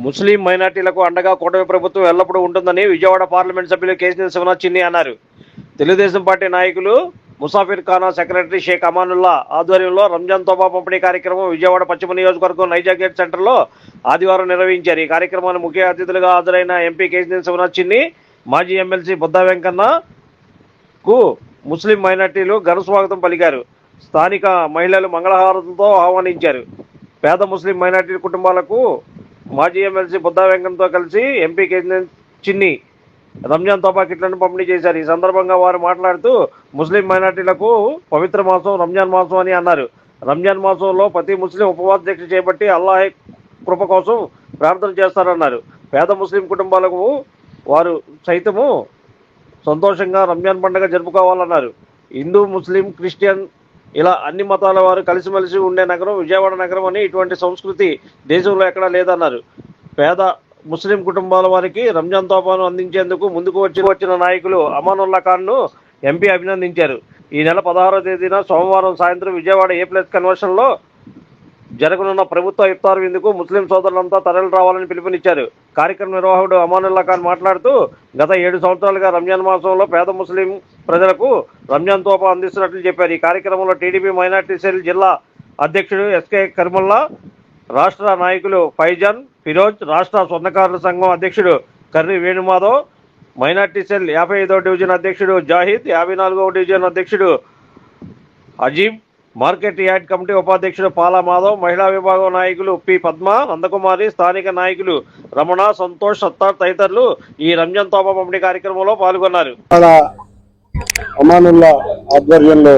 ముస్లిం మైనార్టీలకు అండగా కూటమి ప్రభుత్వం ఎల్లప్పుడూ ఉంటుందని విజయవాడ పార్లమెంట్ సభ్యులు కేసీఆర్ శివనాథ్ చిన్ని అన్నారు. తెలుగుదేశం పార్టీ నాయకులు ముసాఫిర్ ఖానా సెక్రటరీ షేక్ అమానుల్లా ఆధ్వర్యంలో రంజాన్ తోఫా పంపిణీ కార్యక్రమం విజయవాడ పశ్చిమ నియోజకవర్గం నైజాం గేట్ సెంటర్లో ఆదివారం నిర్వహించారు. ఈ కార్యక్రమాన్ని ముఖ్య అతిథులుగా హాజరైన ఎంపీ కేసీఆర్ శివనాథ్ చిన్ని, మాజీ ఎమ్మెల్సీ బుద్ధా వెంకన్నకు ముస్లిం మైనార్టీలు ఘన స్వాగతం పలికారు. స్థానిక మహిళలు మంగళహారతులతో ఆహ్వానించారు. పేద ముస్లిం మైనార్టీ కుటుంబాలకు మాజీ ఎమ్మెల్సీ బుద్ధా వెంకన్నతో కలిసి ఎంపీ కేసీఆర్ చిన్ని రంజాన్ తోఫా కిట్లను పంపిణీ చేశారు. ఈ సందర్భంగా వారు మాట్లాడుతూ ముస్లిం మైనార్టీలకు పవిత్ర మాసం రంజాన్ మాసం అని అన్నారు. రంజాన్ మాసంలో ప్రతి ముస్లిం ఉపవాస దీక్ష చేపట్టి అల్లాహ్ కృప కోసం ప్రార్థన చేస్తారన్నారు. పేద ముస్లిం కుటుంబాలకు వారు సైతము సంతోషంగా రంజాన్ పండుగ జరుపుకోవాలన్నారు. హిందూ, ముస్లిం, క్రిస్టియన్ ఇలా అన్ని మతాల వారు కలిసిమెలిసి ఉండే నగరం విజయవాడ నగరం అని ఇటువంటి సంస్కృతి దేశంలో ఎక్కడా లేదన్నారు. పేద ముస్లిం కుటుంబాల వారికి రంజాన్ తోఫాను అందించేందుకు ముందుకు వచ్చిన నాయకులు అమానుల్లా ఖాన్ను ఎంపీ అభినందించారు. ఈ నెల 16వ తేదీన సోమవారం సాయంత్రం విజయవాడ A+ కన్వెన్షన్లో జరగనున్న ప్రభుత్వ ఇఫ్తార్ విందుకు ముస్లిం సోదరులంతా తరలి రావాలని పిలుపునిచ్చారు. కార్యక్రమ నిర్వాహకుడు అమానుల్లా ఖాన్ మాట్లాడుతూ గత 7 సంవత్సరాలుగా రంజాన్ మాసంలో పేద ముస్లిం ప్రజలకు రంజాన్ తోఫా అందిస్తున్నట్లు చెప్పారు. ఈ కార్యక్రమంలో టీడీపీ మైనార్టీ సెల్ జిల్లా అధ్యక్షుడు ఎస్కే కరిముల్లా, రాష్ట్ర నాయకులు ఫైజాన్, ఫిరోజ్, రాష్ట్ర స్వర్ణకారుల సంఘం అధ్యక్షుడు కర్రి వేణుమాధవ్, మైనార్టీ సెల్ 55వ డివిజన్ అధ్యక్షుడు జాహిద్, 54వ డివిజన్ అధ్యక్షుడు అజీబ్, మార్కెట్ యార్డ్ కమిటీ ఉపాధ్యక్షుడు పాలా మాధవ్, మహిళా విభాగం నాయకులు పి పద్మ, నందకుమారి, స్థానిక నాయకులు రమణ, సంతోష్, సత్తార్ తదితరులు ఈ రంజాన్ తోఫా పంపిణీ కార్యక్రమంలో పాల్గొన్నారు. అమానుల్లా ఆధ్వర్యంలో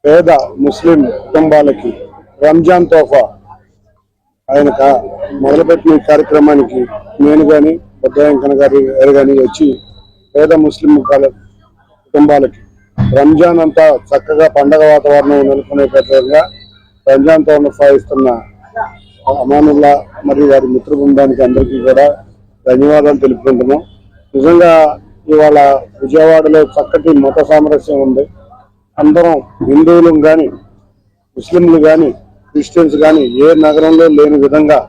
పేద ముస్లిం కుటుంబాలకి రంజాన్ తోఫా ఆయన మొదలుపెట్టిన కార్యక్రమానికి నేను కానీ బుద్ధా వెంకన్న గారు కానీ వచ్చి పేద ముస్లిం కుటుంబాలకి రంజాన్ అంతా చక్కగా పండగ వాతావరణం నెలకొనే విధంగా రంజాన్ తోఫా ఇస్తున్న అమానుల్లా మరియు వారి మిత్ర బృందానికి అందరికీ కూడా ధన్యవాదాలు తెలుపుకుంటున్నాం. నిజంగా ఇవాళ విజయవాడలో చక్కటి మత సామరస్యం ఉంది. అందరం హిందువులు కానీ ముస్లింలు కానీ క్రిస్టియన్స్ కానీ ఏ నగరంలో లేని విధంగా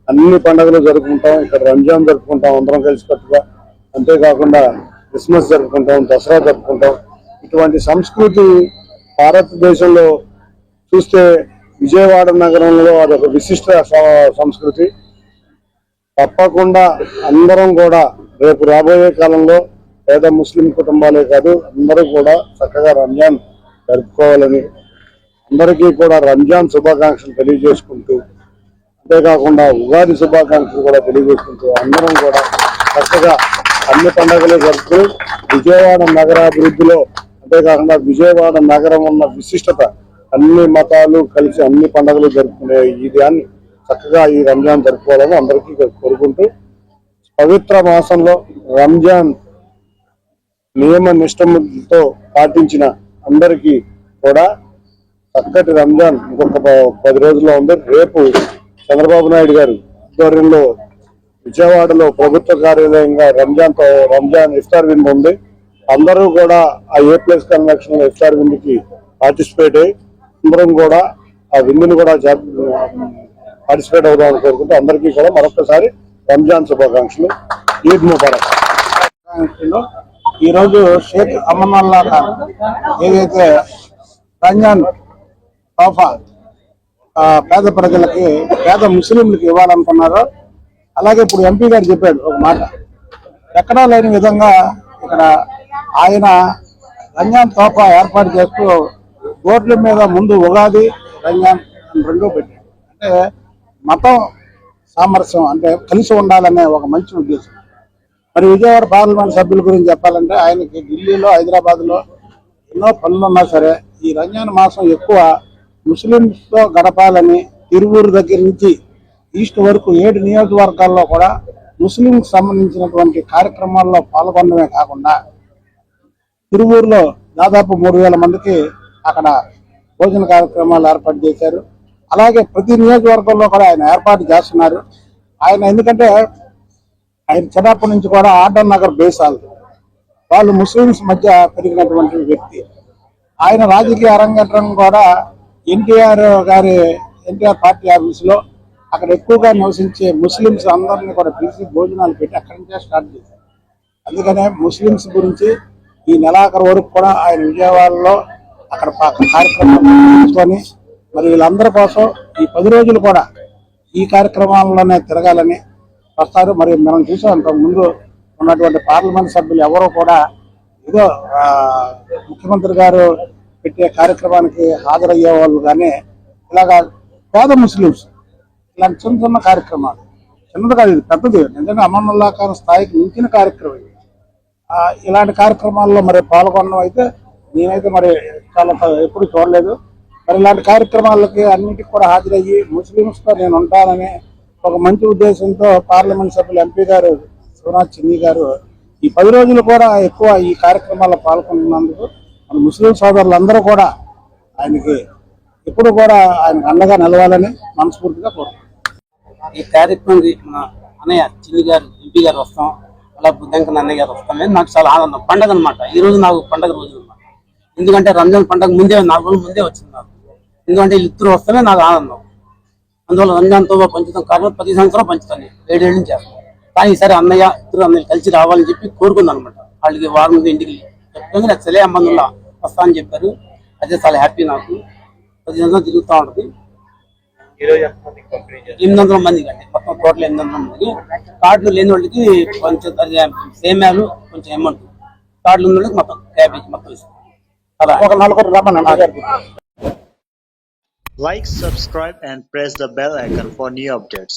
అన్ని పండుగలు జరుపుకుంటాం. ఇక్కడ రంజాన్ జరుపుకుంటాం అందరం కలిసికట్టుగా. అంతేకాకుండా క్రిస్మస్ జరుపుకుంటాం, దసరా జరుపుకుంటాం. ఇటువంటి సంస్కృతి భారతదేశంలో చూస్తే విజయవాడ నగరంలో అదొక విశిష్ట సంస్కృతి. తప్పకుండా అందరం కూడా రేపు రాబోయే కాలంలో పేద ముస్లిం కుటుంబాలే కాదు అందరూ కూడా చక్కగా రంజాన్ జరుపుకోవాలని అందరికీ కూడా రంజాన్ శుభాకాంక్షలు తెలియజేసుకుంటూ, అంతేకాకుండా ఉగాది శుభాకాంక్షలు కూడా తెలియజేసుకుంటూ అందరం కూడా చక్కగా అన్ని పండుగలు జరుపుతూ విజయవాడ నగరాభివృద్ధిలో, అంతేకాకుండా విజయవాడ నగరం ఉన్న విశిష్టత అన్ని మతాలు కలిసి అన్ని పండుగలు జరుపుకునే ఈ దాన్ని చక్కగా ఈ రంజాన్ జరుపుకోవాలని అందరికీ కోరుకుంటూ, పవిత్ర మాసంలో రంజాన్ నియమ నిష్టలతో పాటించిన అందరికీ కూడా చక్కటి రంజాన్ ఇంకొక 10 రోజుల్లో ఉంది. రేపు చంద్రబాబు నాయుడు గారు ఆధ్వర్యంలో విజయవాడలో ప్రభుత్వ కార్యాలయంగా రంజాన్ ఇఫ్తార్ విందు ఉంది. అందరూ కూడా ఆ A+ కన్వెన్షన్ ఇఫ్తార్ విందుకి పార్టిసిపేట్ అయ్యి అందరం కూడా ఆ విందుని కూడా పార్టిసిపేట్ అవుదామని కోరుకుంటూ అందరికీ కూడా మరొకసారి రంజాన్ శుభాకాంక్షలు. ఈద్ ముబారక్. ఈరోజు షేక్ అమానుల్లా ఖాన్ ఏదైతే రంజాన్ తోఫా పేద ప్రజలకి, పేద ముస్లింలకి ఇవ్వాలనుకున్నారో, అలాగే ఇప్పుడు ఎంపీ గారు చెప్పాడు ఒక మాట, ఎక్కడా లేని విధంగా ఇక్కడ ఆయన రంజాన్ తోఫా ఏర్పాటు చేస్తూ బోర్డుల మీద ముందు ఉగాది, రంజాన్ రెండూ పెట్టాడు. అంటే మతం సామరస్యం, అంటే కలిసి ఉండాలనే ఒక మంచి ఉద్దేశం. మరి విజయవాడ పార్లమెంట్ సభ్యుల గురించి చెప్పాలంటే ఆయనకి ఢిల్లీలో, హైదరాబాద్లో ఎన్నో పనులున్నా సరే ఈ రంజాన్ మాసం ఎక్కువ ముస్లింస్తో గడపాలని తిరువూరు దగ్గర నుంచి ఈస్ట్ వరకు 7 నియోజకవర్గాల్లో కూడా ముస్లింకి సంబంధించినటువంటి కార్యక్రమాల్లో పాల్గొనడమే కాకుండా తిరువూరులో దాదాపు 3000 మందికి అక్కడ భోజన కార్యక్రమాలు ఏర్పాటు చేశారు. అలాగే ప్రతి నియోజకవర్గంలో కూడా ఆయన ఏర్పాటు చేస్తున్నారు. ఆయన ఎందుకంటే ఆయన చిన్నప్పటి నుంచి కూడా ఆర్డర్ నగర్ బేసాలు వాళ్ళు ముస్లింస్ మధ్య పెరిగినటువంటి వ్యక్తి. ఆయన రాజకీయ అరంగేట్రం కూడా ఎన్టీఆర్ పార్టీ ఆఫీసులో అక్కడ ఎక్కువగా నివసించే ముస్లిమ్స్ అందరినీ కూడా పిలిచి భోజనాలు పెట్టి అక్కడి నుంచే స్టార్ట్ చేశారు. అందుకనే ముస్లిమ్స్ గురించి ఈ నెలాఖరు వరకు కూడా ఆయన విజయవాడలో అక్కడ కార్యక్రమాలు నిర్వహించుకొని మరి వీళ్ళందరి కోసం ఈ 10 రోజులు కూడా ఈ కార్యక్రమాల్లోనే తిరగాలని వస్తారు. మరి మనం చూసాం అంతకు ముందు ఉన్నటువంటి పార్లమెంట్ సభ్యులు ఎవరో కూడా ఏదో ముఖ్యమంత్రి గారు పెట్టే కార్యక్రమానికి హాజరయ్యే వాళ్ళు కానీ ఇలాగా పేద ముస్లిమ్స్ ఇలాంటి చిన్న చిన్న కార్యక్రమాలు, చిన్నది కాదు ఇది పెద్దది, నిజంగా అమానుల్లా ఖాన్ స్థాయికి మించిన కార్యక్రమం ఇది. ఇలాంటి కార్యక్రమాల్లో మరి పాల్గొనడం అయితే నేనైతే మరి చాలా ఎప్పుడు చూడలేదు. మరి ఇలాంటి కార్యక్రమాలకి అన్నిటికి కూడా హాజరయ్యి ముస్లిమ్స్తో నేను ఉంటానని ఒక మంచి ఉద్దేశంతో పార్లమెంట్ సభ్యులు ఎంపీ గారు శివనాథ్ చిన్ని గారు ఈ 10 రోజులు కూడా ఎక్కువ ఈ కార్యక్రమాల్లో పాల్గొంటున్నందుకు మన ముస్లిం సోదరులందరూ కూడా ఆయనకి ఎప్పుడు కూడా ఆయనకు అండగా నిలవాలని మనస్ఫూర్తిగా కోరుకుంటున్నాను. ఈ కార్యక్రమానికి మన అన్నయ్య చిన్ని గారు ఎంపీ గారు వస్తాం, అలా బుద్ధంకన్ అన్నయ్య గారు వస్తాం. నాకు చాలా ఆనందం, పండగ అనమాట. ఈ రోజు నాకు పండగ రోజు అనమాట. ఎందుకంటే రంజాన్ పండగ ముందే 4 రోజుల ముందే వచ్చింది నాకు. ఎందుకంటే ఇద్దరు వస్తేనే నాకు ఆనందం. అందువల్ల రంజాన్తో పంచుతాం కారణం 10 సంవత్సరాలు పంచుతాను, 7 ఏళ్ళ నుంచి చేస్తాను. కానీ ఈసారి ఇద్దరు అన్నయ్య కలిసి రావాలని చెప్పి కోరుకుందాం అనమాట. వాళ్ళకి వారం ముందు ఇంటికి చెప్పగానే నాకు సలే అమ్మందుల్లా వస్తా అని చెప్పారు. అదే చాలా హ్యాపీ నాకు. 10 సంవత్సరాలు తిరుగుతూ ఉంటుంది. 800 మందికి అండి, మొత్తం టోటల్ 800 మందికి. కార్డులు లేని వాళ్ళకి కొంచెం సేమ్యాలు, కొంచెం అమౌంట్. కార్డులు ఉన్న వాళ్ళకి మొత్తం క్యాబేజ్ మొత్తం ఇస్తాం. అలా ఒక 4 రమ్మని Like, subscribe and press the bell icon for new updates.